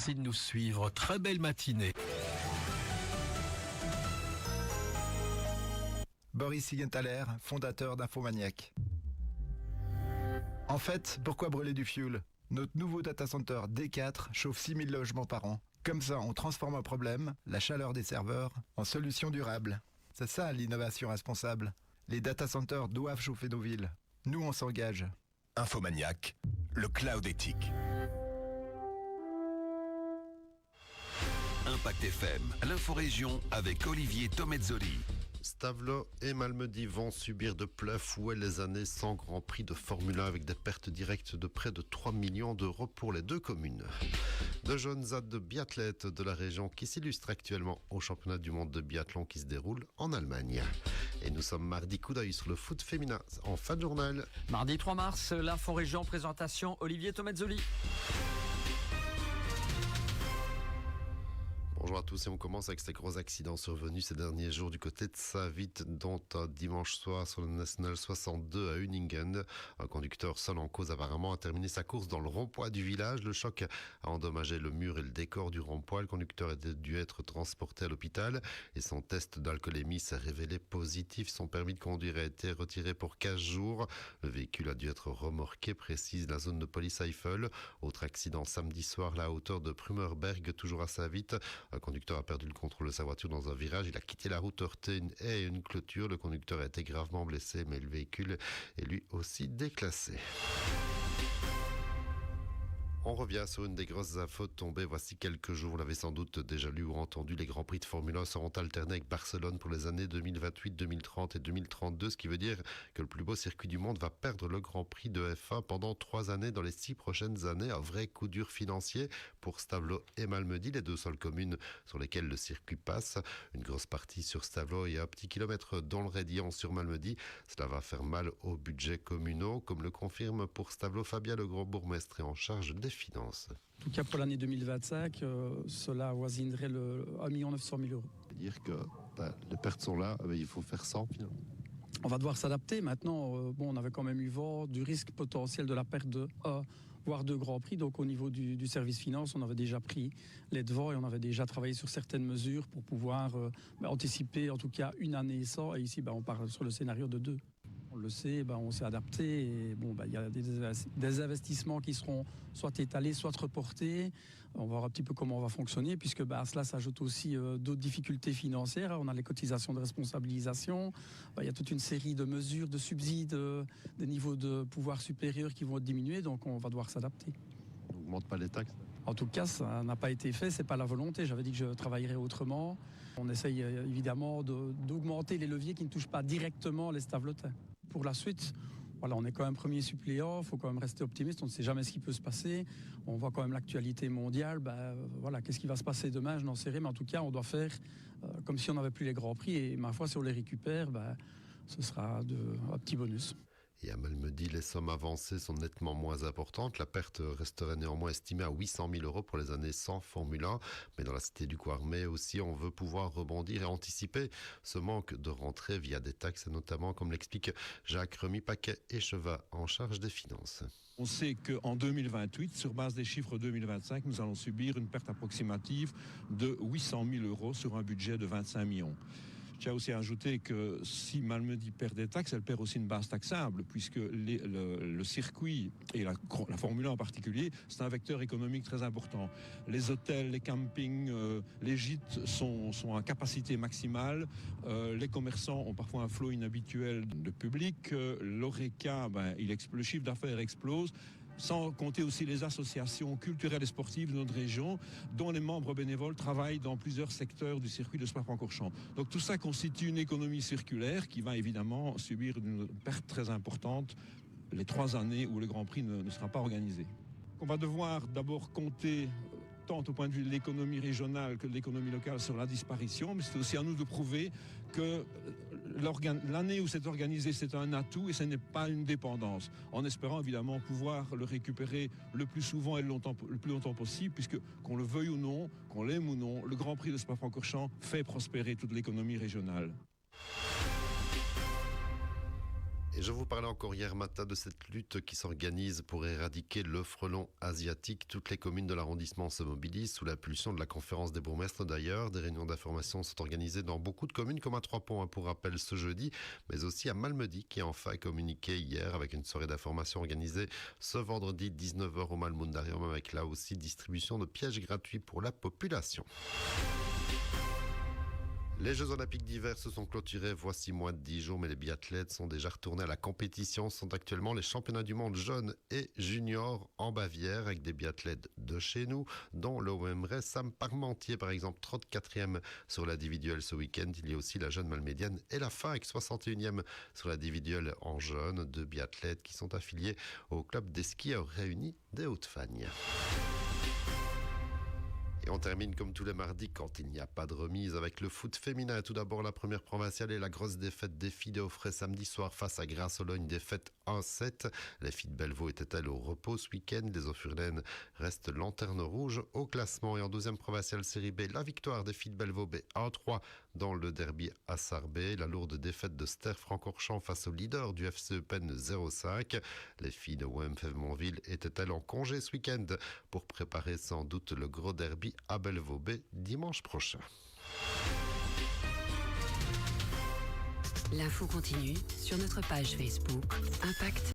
Merci de nous suivre. Très belle matinée. Boris Siegenthaler, fondateur d'Infomaniac. En fait, pourquoi brûler du fuel ? Notre nouveau data center D4 chauffe 6000 logements par an. Comme ça, on transforme un problème, la chaleur des serveurs, en solution durable. C'est ça l'innovation responsable. Les data centers doivent chauffer nos villes. Nous, on s'engage. Infomaniac, le cloud éthique. Impact FM, l'inforégion avec Olivier Tomezzoli. Stavelot et Malmedy vont subir de plein fouet les années sans Grand Prix de Formule 1 avec des pertes directes de près de 3 millions d'euros pour les deux communes. De jeunes biathlètes de la région qui s'illustrent actuellement au championnat du monde de biathlon qui se déroule en Allemagne. Et nous sommes mardi, coup d'œil sur le foot féminin en fin de journal. Mardi 3 mars, l'inforégion, présentation Olivier Tomezzoli. Bonjour à tous et on commence avec ces gros accidents survenus ces derniers jours du côté de Saint-Vith, dont un dimanche soir sur le National 62 à Uningen. Un conducteur seul en cause apparemment a terminé sa course dans le rond-point du village. Le choc a endommagé le mur et le décor du rond-point. Le conducteur a dû être transporté à l'hôpital et son test d'alcoolémie s'est révélé positif. Son permis de conduire a été retiré pour 15 jours. Le véhicule a dû être remorqué, précise la zone de police Eiffel. Autre accident samedi soir là, à hauteur de Prumerberg, toujours à Saint-Vith. Un conducteur a perdu le contrôle de sa voiture dans un virage. Il a quitté la route, heurté une haie et une clôture. Le conducteur a été gravement blessé, mais le véhicule est lui aussi déclassé. On revient sur une des grosses infos tombées voici quelques jours. Vous l'avez sans doute déjà lu ou entendu. Les Grands Prix de Formule 1 seront alternés avec Barcelone pour les années 2028, 2030 et 2032. Ce qui veut dire que le plus beau circuit du monde va perdre le Grand Prix de F1 pendant 3 années dans les 6 prochaines années. Un vrai coup dur financier pour Stavelot et Malmedy, les deux seules communes sur lesquelles le circuit passe. Une grosse partie sur Stavelot et un petit kilomètre dans le Raidillon sur Malmedy. Cela va faire mal aux budgets communaux, comme le confirme pour Stavelot Fabien Legros, bourgmestre et en charge des finances. En tout cas pour l'année 2025, cela avoisinerait le 1 900 000 euros. C'est-à-dire que les pertes sont là, il faut faire 100 finalement. On va devoir s'adapter. Maintenant, on avait quand même eu vent du risque potentiel de la perte de 1 voire 2 grands prix. Donc au niveau du service finance, on avait déjà pris les devants et on avait déjà travaillé sur certaines mesures pour pouvoir anticiper en tout cas une année sans. Et ici, on part sur le scénario de 2. On le sait, on s'est adapté et il y a des investissements qui seront soit étalés, soit reportés. On va voir un petit peu comment on va fonctionner puisque à cela s'ajoute aussi d'autres difficultés financières. On a les cotisations de responsabilisation. Il y a toute une série de mesures, de subsides, des niveaux de pouvoir supérieurs qui vont diminuer. Donc on va devoir s'adapter. On n'augmente pas les taxes ? En tout cas, ça n'a pas été fait, c'est pas la volonté. J'avais dit que je travaillerais autrement. On essaye évidemment d'augmenter les leviers qui ne touchent pas directement les Stavelotins. Pour la suite, on est quand même premier suppléant, il faut quand même rester optimiste, on ne sait jamais ce qui peut se passer. On voit quand même l'actualité mondiale, qu'est-ce qui va se passer demain, je n'en sais rien, mais en tout cas, on doit faire comme si on n'avait plus les grands prix et ma foi, si on les récupère, ce sera un petit bonus. Et à Malmedy, les sommes avancées sont nettement moins importantes. La perte resterait néanmoins estimée à 800 000 euros pour les années sans Formule 1. Mais dans la cité du Couarmet aussi, on veut pouvoir rebondir et anticiper ce manque de rentrée via des taxes, notamment, comme l'explique Jacques Remy-Paquet Échevat, en charge des finances. On sait qu'en 2028, sur base des chiffres 2025, nous allons subir une perte approximative de 800 000 euros sur un budget de 25 millions. Je tiens aussi à ajouter que si Malmedy perd des taxes, elle perd aussi une base taxable, puisque le circuit, et la Formule 1 en particulier, c'est un vecteur économique très important. Les hôtels, les campings, les gîtes sont à capacité maximale. Les commerçants ont parfois un flot inhabituel de public. L'Horeca, le chiffre d'affaires explose. Sans compter aussi les associations culturelles et sportives de notre région, dont les membres bénévoles travaillent dans plusieurs secteurs du circuit de Spa-Francorchamps. Donc tout ça constitue une économie circulaire qui va évidemment subir une perte très importante les 3 années où le Grand Prix ne sera pas organisé. On va devoir d'abord compter tant au point de vue de l'économie régionale que de l'économie locale sur la disparition, mais c'est aussi à nous de prouver que l'année où c'est organisé, c'est un atout et ce n'est pas une dépendance, en espérant évidemment pouvoir le récupérer le plus souvent et le plus longtemps possible, puisque qu'on le veuille ou non, qu'on l'aime ou non, le Grand Prix de Spa-Francorchamps fait prospérer toute l'économie régionale. Et je vous parlais encore hier matin de cette lutte qui s'organise pour éradiquer le frelon asiatique. Toutes les communes de l'arrondissement se mobilisent sous l'impulsion de la conférence des bourgmestres d'ailleurs. Des réunions d'information sont organisées dans beaucoup de communes comme à Trois-Ponts pour rappel ce jeudi, mais aussi à Malmedy qui a enfin communiqué hier avec une soirée d'information organisée ce vendredi 19h au Malmundarium avec là aussi distribution de pièges gratuits pour la population. Les Jeux Olympiques d'hiver se sont clôturés voici moins de 10 jours, mais les biathlètes sont déjà retournés à la compétition. Ce sont actuellement les championnats du monde jeunes et juniors en Bavière avec des biathlètes de chez nous, dont l'OMRE Sam Parmentier par exemple, 34e sur l'individuel ce week-end. Il y a aussi la jeune malmédienne et la FAC, 61e sur l'individuel en jeunes, deux biathlètes qui sont affiliés au club des skieurs réunis des Hauts-de-Fagne. Et on termine comme tous les mardis quand il n'y a pas de remise avec le foot féminin. Tout d'abord la première provinciale et la grosse défaite des filles de Offray samedi soir face à Grasse-Ologne, défaite 1-7. Les filles de Bellevaux étaient-elles au repos ce week-end. Les Offurlaines restent lanterne rouge au classement. Et en deuxième provinciale série B, la victoire des filles de Bellevaux B 1-3 dans le derby à Sarbé. La lourde défaite de Ster Francorchamps face au leader du FC Eupen 0-5. Les filles de OMF Montville étaient-elles en congé ce week-end pour préparer sans doute le gros derby à Bellevaux B dimanche prochain. L'info continue sur notre page Facebook Impact